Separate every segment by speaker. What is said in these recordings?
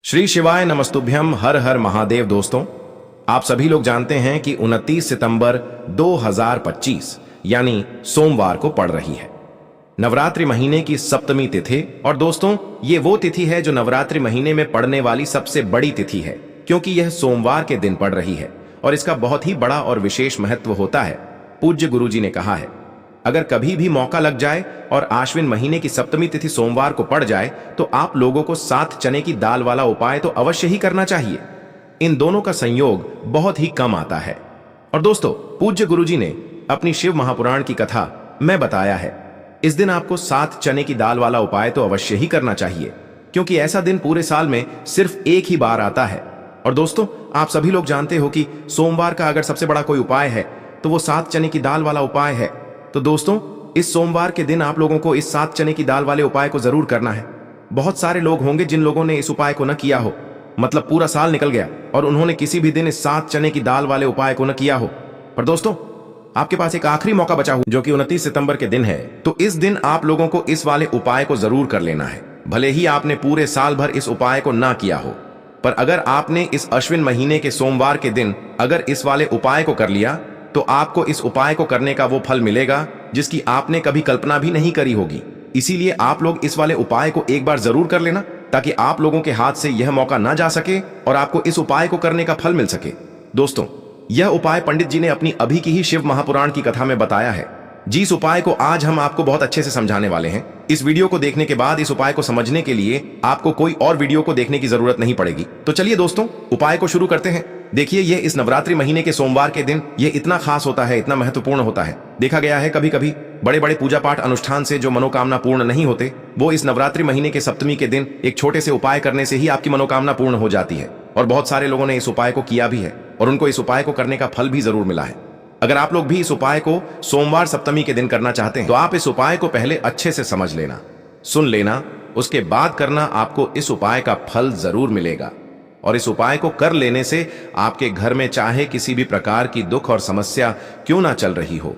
Speaker 1: श्री शिवाय नमस्तुभ्यम। हर हर महादेव। दोस्तों, आप सभी लोग जानते हैं कि 29 सितंबर 2025 यानी सोमवार को पड़ रही है नवरात्रि महीने की सप्तमी तिथि। और दोस्तों, ये वो तिथि है जो नवरात्रि महीने में पड़ने वाली सबसे बड़ी तिथि है, क्योंकि यह सोमवार के दिन पड़ रही है और इसका बहुत ही बड़ा और विशेष महत्व होता है। पूज्य गुरुजी ने कहा है, अगर कभी भी मौका लग जाए और आश्विन महीने की सप्तमी तिथि सोमवार को पड़ जाए तो आप लोगों को 7 चने की दाल वाला उपाय तो अवश्य ही करना चाहिए। इन दोनों का संयोग बहुत ही कम आता है। और दोस्तों, पूज्य गुरुजी ने अपनी शिव महापुराण की कथा में बताया है, इस दिन आपको 7 चने की दाल वाला उपाय तो अवश्य ही करना चाहिए, क्योंकि ऐसा दिन पूरे साल में सिर्फ एक ही बार आता है। और दोस्तों, आप सभी लोग जानते हो कि सोमवार का अगर सबसे बड़ा कोई उपाय है तो वो 7 चने की दाल वाला उपाय है। तो दोस्तों, इस सोमवार के दिन आप लोगों को इस 7 चने की दाल वाले उपाय को जरूर करना है। बहुत सारे लोग होंगे जिन लोगों ने इस उपाय को न किया हो, मतलब पूरा साल निकल गया और उन्होंने किसी भी दिन इस 7 चने की दाल वाले उपाय को न किया हो। पर दोस्तों, आपके पास एक आखिरी मौका बचा हुआ जो कि 29 सितंबर के दिन है, तो इस दिन आप लोगों को इस वाले उपाय को जरूर कर लेना है। भले ही आपने पूरे साल भर इस उपाय को ना किया हो, पर अगर आपने इस अश्विन महीने के सोमवार के दिन अगर इस वाले उपाय को कर लिया तो आपको इस उपाय को करने का वो फल मिलेगा जिसकी आपने कभी कल्पना भी नहीं करी होगी। इसीलिए आप लोग इस वाले उपाय को एक बार जरूर कर लेना, ताकि आप लोगों के हाथ से यह मौका ना जा सके और आपको इस उपाय को करने का फल मिल सके। दोस्तों, यह उपाय पंडित जी ने अपनी अभी की ही शिव महापुराण की कथा में बताया है। जिस उपाय को आज हम आपको बहुत अच्छे से समझाने वाले हैं। इस वीडियो को देखने के बाद इस उपाय को समझने के लिए आपको कोई और वीडियो को देखने की जरूरत नहीं पड़ेगी। तो चलिए दोस्तों, उपाय को शुरू करते हैं। देखिए, ये इस नवरात्रि महीने के सोमवार के दिन ये इतना खास होता है, इतना महत्वपूर्ण होता है। देखा गया है कभी कभी बड़े बड़े पूजा पाठ अनुष्ठान से जो मनोकामना पूर्ण नहीं होते, वो इस नवरात्रि महीने के सप्तमी के दिन एक छोटे से उपाय करने से ही आपकी मनोकामना पूर्ण हो जाती है। और बहुत सारे लोगों ने इस उपाय को किया भी है और उनको इस उपाय को करने का फल भी जरूर मिला है। अगर आप लोग भी इस उपाय को सोमवार सप्तमी के दिन करना चाहते हैं तो आप इस उपाय को पहले अच्छे से समझ लेना, सुन लेना, उसके बाद करना। आपको इस उपाय का फल जरूर मिलेगा। और इस उपाय को कर लेने से आपके घर में चाहे किसी भी प्रकार की दुख और समस्या क्यों ना चल रही हो,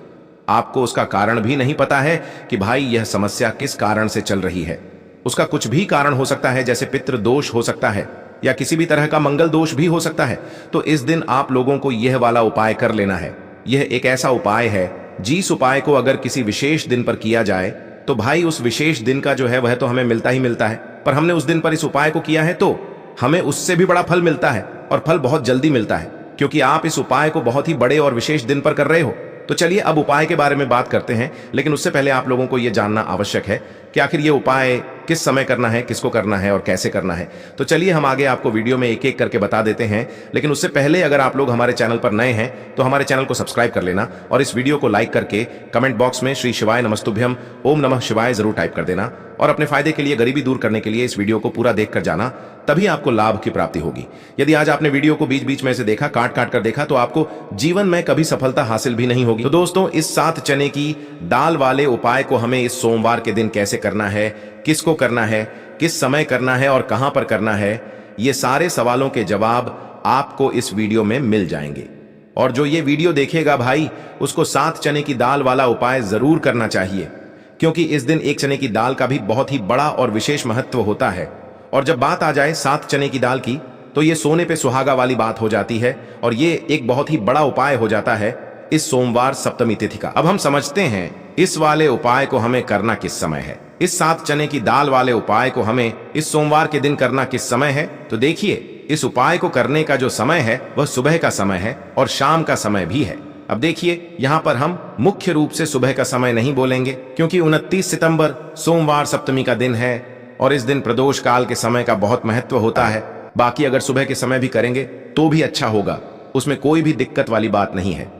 Speaker 1: आपको उसका कारण भी नहीं पता है कि भाई यह समस्या किस कारण से चल रही है। उसका कुछ भी कारण हो सकता है, जैसे पितृ दोष हो सकता है या किसी भी तरह का मंगल दोष भी हो सकता है। तो इस दिन आप लोगों को यह वाला उपाय कर लेना है। यह एक ऐसा उपाय है, जिस उपाय को अगर किसी विशेष दिन पर किया जाए तो भाई उस विशेष दिन का जो है वह तो हमें मिलता ही मिलता है, पर हमने उस दिन पर इस उपाय को किया है तो हमें उससे भी बड़ा फल मिलता है और फल बहुत जल्दी मिलता है, क्योंकि आप इस उपाय को बहुत ही बड़े और विशेष दिन पर कर रहे हो। तो चलिए अब उपाय के बारे में बात करते हैं, लेकिन उससे पहले आप लोगों को यह जानना आवश्यक है कि आखिर ये उपाय किस समय करना है, किसको करना है और कैसे करना है। तो चलिए हम आगे आपको वीडियो में एक एक करके बता देते हैं, लेकिन उससे पहले अगर आप लोग हमारे चैनल पर नए हैं तो हमारे चैनल को सब्सक्राइब कर लेना और इस वीडियो को लाइक करके कमेंट बॉक्स में श्री शिवाय नमस्तुभ्यम ओम नमः शिवाय जरूर टाइप कर देना। और अपने फायदे के लिए, गरीबी दूर करने के लिए इस वीडियो को पूरा देख कर जाना, तभी आपको लाभ की प्राप्ति होगी। यदि आज आपने वीडियो को बीच बीच में से देखा, काट काट कर देखा, तो आपको जीवन में कभी सफलता हासिल भी नहीं होगी। तो दोस्तों, इस 7 चने की दाल वाले उपाय को हमें इस सोमवार के दिन कैसे करना है, किसको करना है, किस समय करना है और कहां पर करना है, ये सारे सवालों के जवाब आपको इस वीडियो में मिल जाएंगे। और जो ये वीडियो देखेगा भाई, उसको 7 चने की दाल वाला उपाय जरूर करना चाहिए, क्योंकि इस दिन एक चने की दाल का भी बहुत ही बड़ा और विशेष महत्व होता है। और जब बात आ जाए 7 चने की दाल की, तो ये सोने पे सुहागा वाली बात हो जाती है और ये एक बहुत ही बड़ा उपाय हो जाता है इस सोमवार सप्तमी तिथि का। अब हम समझते हैं इस वाले उपाय को हमें करना किस समय है। इस 7 चने की दाल वाले उपाय को हमें इस सोमवार के दिन करना किस समय है, तो देखिए, इस उपाय को करने का जो समय है वह सुबह का समय है और शाम का समय भी है। अब देखिए, यहाँ पर हम मुख्य रूप से सुबह का समय नहीं बोलेंगे, क्योंकि 29 सितंबर सोमवार सप्तमी का दिन है और इस दिन प्रदोष काल के समय का बहुत महत्व होता है। बाकी अगर सुबह के समय भी करेंगे तो भी अच्छा होगा, उसमें कोई भी दिक्कत वाली बात नहीं है।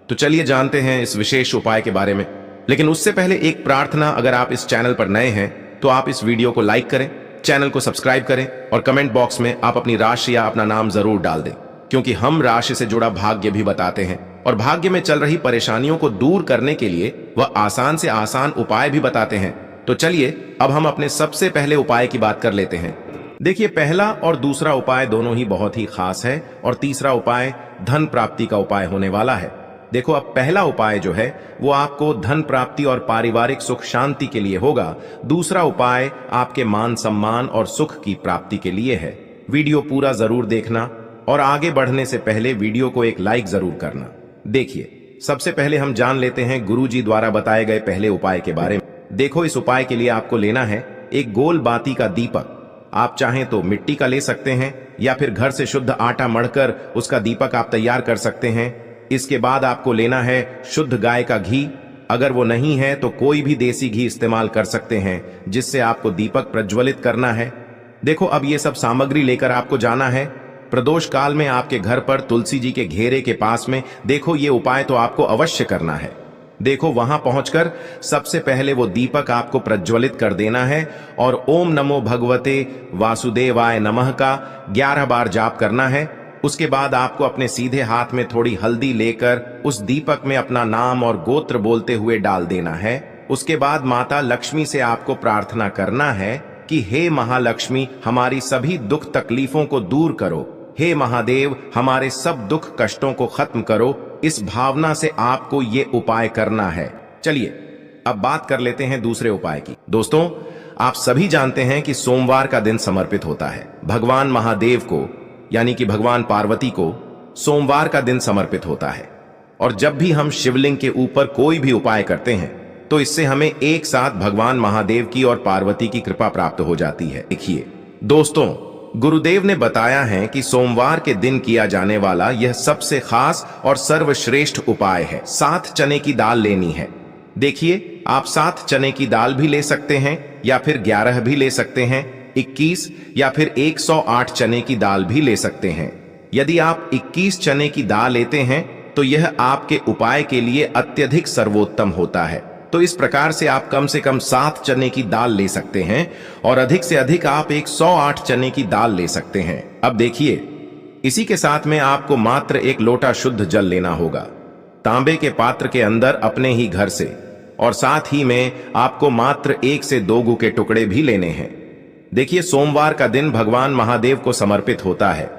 Speaker 1: तो चलिए जानते हैं इस विशेष उपाय के बारे में। लेकिन उससे पहले एक प्रार्थना, अगर आप इस चैनल पर नए हैं तो आप इस वीडियो को लाइक करें, चैनल को सब्सक्राइब करें और कमेंट बॉक्स में आप अपनी राशि या अपना नाम जरूर डाल दें, क्योंकि हम राशि से जुड़ा भाग्य भी बताते हैं और भाग्य में चल रही परेशानियों को दूर करने के लिए वह आसान से आसान उपाय भी बताते हैं। तो चलिए अब हम अपने सबसे पहले उपाय की बात कर लेते हैं। देखिए, पहला और दूसरा उपाय दोनों ही बहुत ही खास है और तीसरा उपाय धन प्राप्ति का उपाय होने वाला है। देखो, अब पहला उपाय जो है वो आपको धन प्राप्ति और पारिवारिक सुख शांति के लिए होगा। दूसरा उपाय आपके मान सम्मान और सुख की प्राप्ति के लिए है। वीडियो पूरा जरूर देखना और आगे बढ़ने से पहले वीडियो को एक लाइक जरूर करना। देखिए, सबसे पहले हम जान लेते हैं गुरुजी द्वारा बताए गए पहले उपाय के बारे में। देखो, इस उपाय के लिए आपको लेना है एक गोल बाती का दीपक। आप चाहें तो मिट्टी का ले सकते हैं या फिर घर से शुद्ध आटा मढ़कर उसका दीपक आप तैयार कर सकते हैं। इसके बाद आपको लेना है शुद्ध गाय का घी। अगर वो नहीं है तो कोई भी देसी घी इस्तेमाल कर सकते हैं, जिससे आपको दीपक प्रज्वलित करना है। देखो, अब ये सब सामग्री लेकर आपको जाना है प्रदोष काल में आपके घर पर तुलसी जी के घेरे के पास में। देखो, ये उपाय तो आपको अवश्य करना है। देखो, वहां पहुंचकर सबसे पहले वो दीपक आपको प्रज्वलित कर देना है और ओम नमो भगवते वासुदेवाय नमः का 11 बार जाप करना है। उसके बाद आपको अपने सीधे हाथ में थोड़ी हल्दी लेकर उस दीपक में अपना नाम और गोत्र बोलते हुए डाल देना है। उसके बाद माता लक्ष्मी से आपको प्रार्थना करना है कि हे महालक्ष्मी, हमारी सभी दुख तकलीफों को दूर करो। हे महादेव, हमारे सब दुख कष्टों को खत्म करो। इस भावना से आपको ये उपाय करना है। चलिए, अब बात कर लेते हैं दूसरे उपाय की। दोस्तों, आप सभी जानते हैं कि सोमवार का दिन समर्पित होता है भगवान महादेव को, यानी कि भगवान पार्वती को सोमवार का दिन समर्पित होता है। और जब भी हम शिवलिंग के ऊपर कोई भी उपाय करते हैं तो इससे हमें एक साथ भगवान महादेव की और पार्वती की कृपा प्राप्त हो जाती है। देखिए दोस्तों, गुरुदेव ने बताया है कि सोमवार के दिन किया जाने वाला यह सबसे खास और सर्वश्रेष्ठ उपाय है। 7 चने की दाल लेनी है। देखिए, आप 7 चने की दाल भी ले सकते हैं या फिर 11 भी ले सकते हैं, 21 या फिर 108 चने की दाल भी ले सकते हैं। यदि आप 21 चने की दाल लेते हैं तो यह आपके उपाय के लिए अत्यधिक सर्वोत्तम होता है। तो इस प्रकार से आप कम से कम 7 चने की दाल ले सकते हैं और अधिक से अधिक आप 108 चने की दाल ले सकते हैं। अब देखिए, इसी के साथ में आपको मात्र 1 लोटा शुद्ध जल लेना होगा तांबे के पात्र के अंदर अपने ही घर से, और साथ ही में आपको मात्र 1 से 2 गू के टुकड़े भी लेने हैं। देखिए, सोमवार का दिन भगवान महादेव को समर्पित होता है।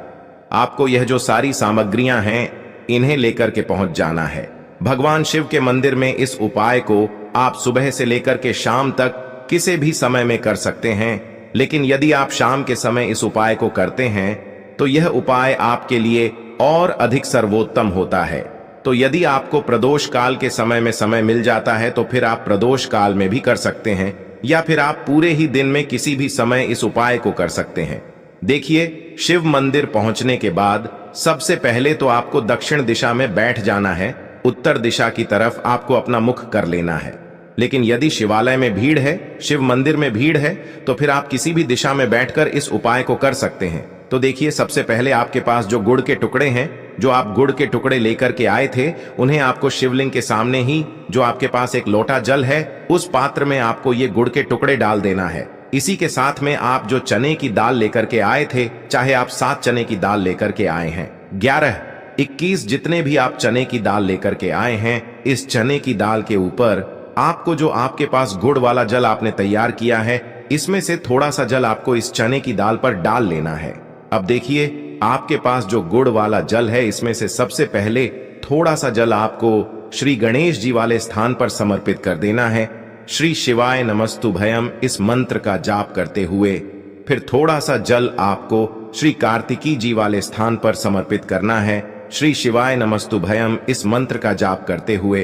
Speaker 1: आपको यह जो सारी सामग्रियां हैं इन्हें लेकर के पहुंच जाना है भगवान शिव के मंदिर में। इस उपाय को आप सुबह से लेकर के शाम तक किसी भी समय में कर सकते हैं, लेकिन यदि आप शाम के समय इस उपाय को करते हैं तो यह उपाय आपके लिए और अधिक सर्वोत्तम होता है। तो यदि आपको प्रदोष काल के समय मिल जाता है तो फिर आप प्रदोष काल में भी कर सकते हैं, या फिर आप पूरे ही दिन में किसी भी समय इस उपाय को कर सकते हैं। देखिए, शिव मंदिर पहुंचने के बाद सबसे पहले तो आपको दक्षिण दिशा में बैठ जाना है। उत्तर दिशा की तरफ आपको अपना मुख कर लेना है। लेकिन यदि शिवालय में भीड़ है, शिव मंदिर में भीड़ है, तो फिर आप किसी भी दिशा में बैठकर इस उपाय को कर सकते हैं। तो देखिए, सबसे पहले आपके पास जो गुड़ के टुकड़े हैं, जो आप गुड़ के टुकड़े लेकर के आए थे, उन्हें आपको शिवलिंग के सामने ही जो आपके पास 1 लोटा जल है उस पात्र में आपको ये गुड़ के टुकड़े डाल देना है। इसी के साथ में आप जो चने की दाल लेकर के आए थे, चाहे आप 7 चने की दाल लेकर के आए हैं, 11, 21 जितने भी आप चने की दाल लेकर के आए हैं, इस चने की दाल के ऊपर आपको जो आपके पास गुड़ वाला जल आपने तैयार किया है, इसमें से थोड़ा सा जल आपको इस चने की दाल पर डाल लेना है। अब देखिए, आपके पास जो गुड़ वाला जल है, इसमें से सबसे पहले थोड़ा सा जल आपको श्री गणेश जी वाले स्थान पर समर्पित कर देना है। श्री शिवाय नमस्तुभयम इस मंत्र का जाप करते हुए फिर थोड़ा सा जल आपको श्री कार्तिकी जी वाले स्थान पर समर्पित करना है। श्री शिवाय नमस्तुभयम इस मंत्र का जाप करते हुए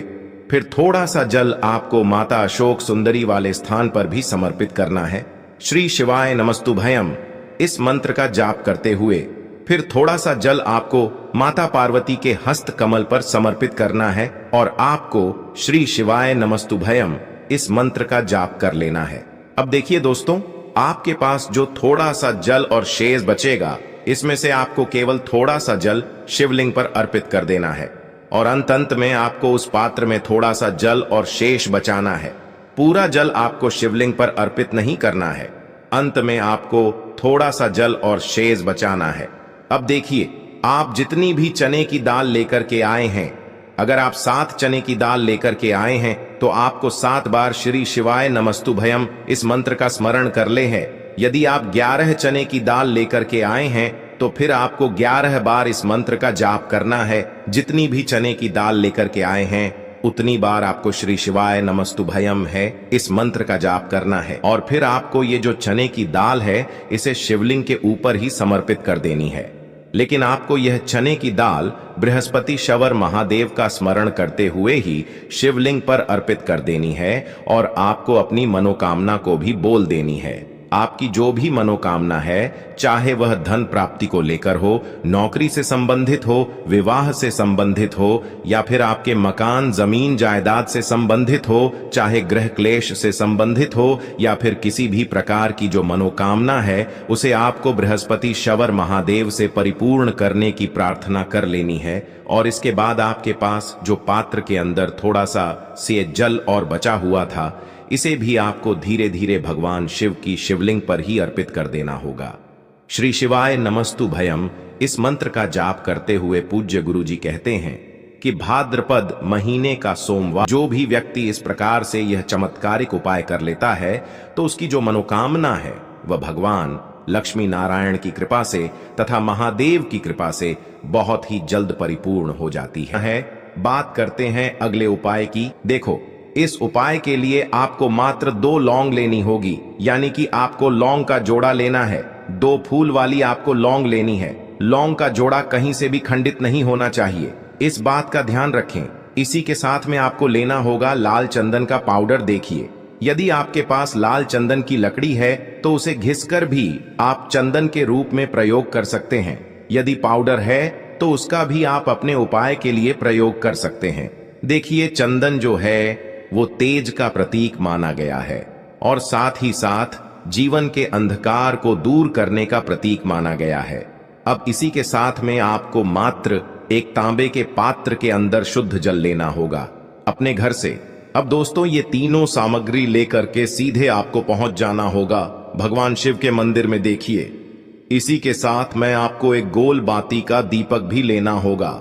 Speaker 1: फिर थोड़ा सा जल आपको माता अशोक सुंदरी वाले स्थान पर भी समर्पित करना है। श्री शिवाय नमस्तुभयम इस मंत्र का जाप करते हुए फिर थोड़ा सा जल आपको माता पार्वती के हस्त कमल पर समर्पित करना है और आपको श्री शिवाय नमस्तुभयम इस मंत्र का जाप कर लेना है। अब देखिए दोस्तों, आपके पास जो थोड़ा सा जल और शेष बचेगा, इसमें से आपको केवल थोड़ा सा जल शिवलिंग पर अर्पित कर देना है और अंत में आपको उस पात्र में थोड़ा सा जल और शेष बचाना है। पूरा जल आपको शिवलिंग पर अर्पित नहीं करना है, अंत में आपको थोड़ा सा जल और शेष बचाना है। अब देखिए, आप जितनी भी चने की दाल लेकर के आए हैं, अगर आप 7 चने की दाल लेकर के आए हैं तो आपको 7 बार श्री शिवाय नमस्तुभयम इस मंत्र का स्मरण कर ले है। यदि आप 11 चने की दाल लेकर के आए हैं तो फिर आपको 11 बार इस मंत्र का जाप करना है। जितनी भी चने की दाल लेकर के आए हैं उतनी बार आपको श्री शिवाय नमस्तुभयम है इस मंत्र का जाप करना है। और फिर आपको ये जो चने की दाल है इसे शिवलिंग के ऊपर ही समर्पित कर देनी है। लेकिन आपको यह चने की दाल बृहस्पति शवर महादेव का स्मरण करते हुए ही शिवलिंग पर अर्पित कर देनी है और आपको अपनी मनोकामना को भी बोल देनी है। आपकी जो भी मनोकामना है, चाहे वह धन प्राप्ति को लेकर हो, नौकरी से संबंधित हो, विवाह से संबंधित हो, या फिर आपके मकान जमीन जायदाद से संबंधित हो, चाहे गृह क्लेश से संबंधित हो, या फिर किसी भी प्रकार की जो मनोकामना है उसे आपको बृहस्पति शवर महादेव से परिपूर्ण करने की प्रार्थना कर लेनी है। और इसके बाद आपके पास जो पात्र के अंदर थोड़ा सा से जल और बचा हुआ था, इसे भी आपको धीरे धीरे भगवान शिव की शिवलिंग पर ही अर्पित कर देना होगा। श्री शिवाय नमस्तुभयम इस मंत्र का जाप करते हुए पूज्य गुरुजी कहते हैं कि भाद्रपद महीने का सोमवार जो भी व्यक्ति इस प्रकार से यह चमत्कारिक उपाय कर लेता है तो उसकी जो मनोकामना है वह भगवान लक्ष्मी नारायण की कृपा से तथा महादेव की कृपा से बहुत ही जल्द परिपूर्ण हो जाती है। बात करते हैं अगले उपाय की। देखो, इस उपाय के लिए आपको मात्र 2 लौंग लेनी होगी, यानी कि आपको लौंग का जोड़ा लेना है। 2 फूल वाली आपको लौंग लेनी है। लौंग का जोड़ा कहीं से भी खंडित नहीं होना चाहिए, इस बात का ध्यान रखें। इसी के साथ में आपको लेना होगा लाल चंदन का पाउडर। देखिए, यदि आपके पास लाल चंदन की लकड़ी है तो उसे घिसकर भी आप चंदन के रूप में प्रयोग कर सकते हैं। यदि पाउडर है तो उसका भी आप अपने उपाय के लिए प्रयोग कर सकते हैं। देखिए, चंदन जो है वो तेज का प्रतीक माना गया है और साथ ही साथ जीवन के अंधकार को दूर करने का प्रतीक माना गया है। अब इसी के साथ में आपको मात्र एक तांबे के पात्र के अंदर शुद्ध जल लेना होगा अपने घर से। अब दोस्तों, ये तीनों सामग्री लेकर के सीधे आपको पहुंच जाना होगा भगवान शिव के मंदिर में। देखिए, इसी के साथ में आपको एक गोल बाती का दीपक भी लेना होगा।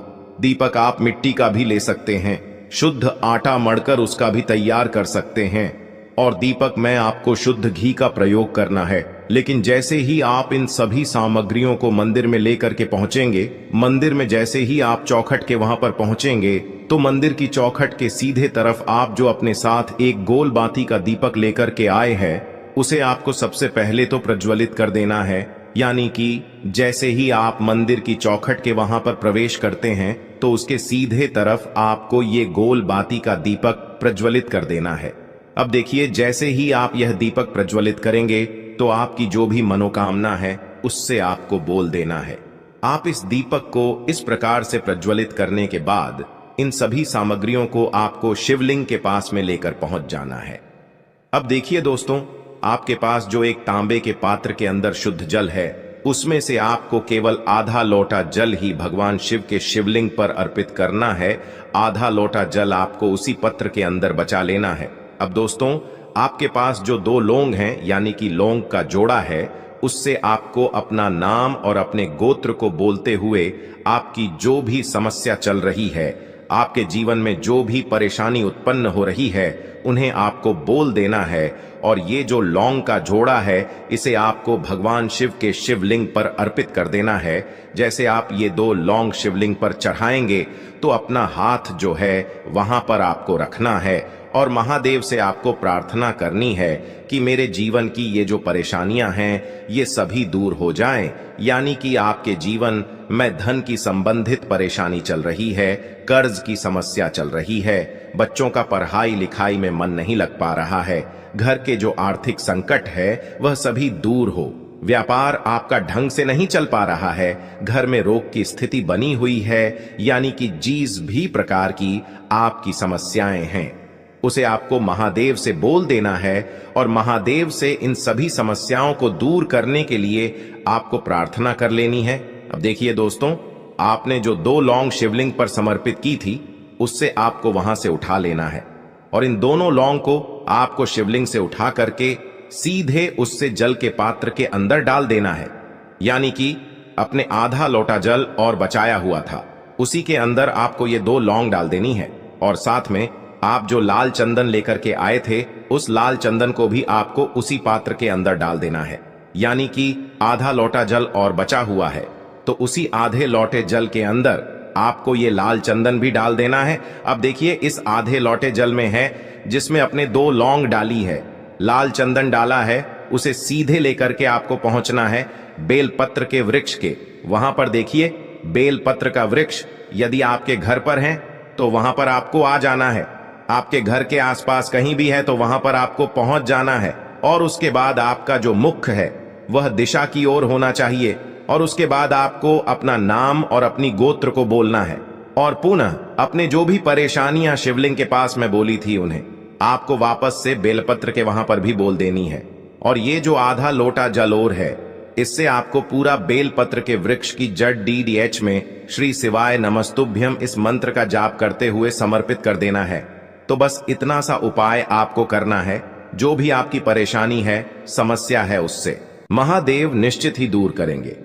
Speaker 1: दीपक आप मिट्टी का भी ले सकते हैं, शुद्ध आटा मढ़कर उसका भी तैयार कर सकते हैं। और दीपक में आपको शुद्ध घी का प्रयोग करना है। लेकिन जैसे ही आप इन सभी सामग्रियों को मंदिर में लेकर के पहुंचेंगे, मंदिर में जैसे ही आप चौखट के वहां पर पहुंचेंगे तो मंदिर की चौखट के सीधे तरफ आप जो अपने साथ एक गोल बाती का दीपक लेकर के आए हैं उसे आपको सबसे पहले तो प्रज्वलित कर देना है। यानी कि जैसे ही आप मंदिर की चौखट के वहां पर प्रवेश करते हैं तो उसके सीधे तरफ आपको ये गोल बाती का दीपक प्रज्वलित कर देना है। अब देखिए, जैसे ही आप यह दीपक प्रज्वलित करेंगे तो आपकी जो भी मनोकामना है उससे आपको बोल देना है। आप इस दीपक को इस प्रकार से प्रज्वलित करने के बाद इन सभी सामग्रियों को आपको शिवलिंग के पास में लेकर पहुंच जाना है। अब देखिए दोस्तों, आपके पास जो एक तांबे के पात्र के अंदर शुद्ध जल है उसमें से आपको केवल आधा लोटा जल ही भगवान शिव के शिवलिंग पर अर्पित करना है। आधा लोटा जल आपको उसी पत्र के अंदर बचा लेना है। अब दोस्तों, आपके पास जो 2 लौंग हैं, यानी कि लौंग का जोड़ा है, उससे आपको अपना नाम और अपने गोत्र को बोलते हुए आपकी जो भी समस्या चल रही है, आपके जीवन में जो भी परेशानी उत्पन्न हो रही है, उन्हें आपको बोल देना है। और ये जो लौंग का जोड़ा है इसे आपको भगवान शिव के शिवलिंग पर अर्पित कर देना है। जैसे आप ये 2 लौंग शिवलिंग पर चढ़ाएंगे तो अपना हाथ जो है वहां पर आपको रखना है और महादेव से आपको प्रार्थना करनी है कि मेरे जीवन की ये जो परेशानियां हैं ये सभी दूर हो जाएं। यानी कि आपके जीवन में धन की संबंधित परेशानी चल रही है, कर्ज की समस्या चल रही है, बच्चों का पढ़ाई लिखाई में मन नहीं लग पा रहा है, घर के जो आर्थिक संकट है वह सभी दूर हो, व्यापार आपका ढंग से नहीं चल पा रहा है, घर में रोग की स्थिति बनी हुई है, यानी कि जिस भी प्रकार की आपकी समस्याएं हैं उसे आपको महादेव से बोल देना है और महादेव से इन सभी समस्याओं को दूर करने के लिए आपको प्रार्थना कर लेनी है। अब देखिए दोस्तों, आपने जो 2 लौंग शिवलिंग पर समर्पित की थी उससे आपको वहां से उठा लेना है और इन दोनों लौंग को आपको शिवलिंग से उठा करके सीधे उससे जल के पात्र के अंदर डाल देना है। यानी कि अपने आधा लोटा जल और बचाया हुआ था उसी के अंदर आपको ये 2 लौंग डाल देनी है और साथ में आप जो लाल चंदन लेकर के आए थे उस लाल चंदन को भी आपको उसी पात्र के अंदर डाल देना है। यानी कि आधा लोटा जल और बचा हुआ है तो उसी आधे लोटे जल के अंदर आपको ये लाल चंदन भी डाल देना है। अब देखिए इस आधे लौटे जल में है जिसमें अपने 2 लौंग डाली है, लाल चंदन डाला है, उसे सीधे लेकर के आपको पहुंचना है बेलपत्र के वृक्ष के। वहां पर देखिए बेलपत्र का वृक्ष यदि आपके घर पर है तो वहां पर आपको आ जाना है, आपके घर के आसपास कहीं भी है तो वहां पर आपको पहुंच जाना है। और उसके बाद आपका जो मुख है वह दिशा की ओर होना चाहिए और उसके बाद आपको अपना नाम और अपनी गोत्र को बोलना है और पुनः अपने जो भी परेशानियां शिवलिंग के पास में बोली थी उन्हें आपको वापस से बेलपत्र के वहां पर भी बोल देनी है। और ये जो आधा लोटा जल और है इससे आपको पूरा बेलपत्र के वृक्ष की जड़ DDH में श्री शिवाय नमस्तुभ्यम इस मंत्र का जाप करते हुए समर्पित कर देना है। तो बस इतना सा उपाय आपको करना है, जो भी आपकी परेशानी है, समस्या है, उससे महादेव निश्चित ही दूर करेंगे।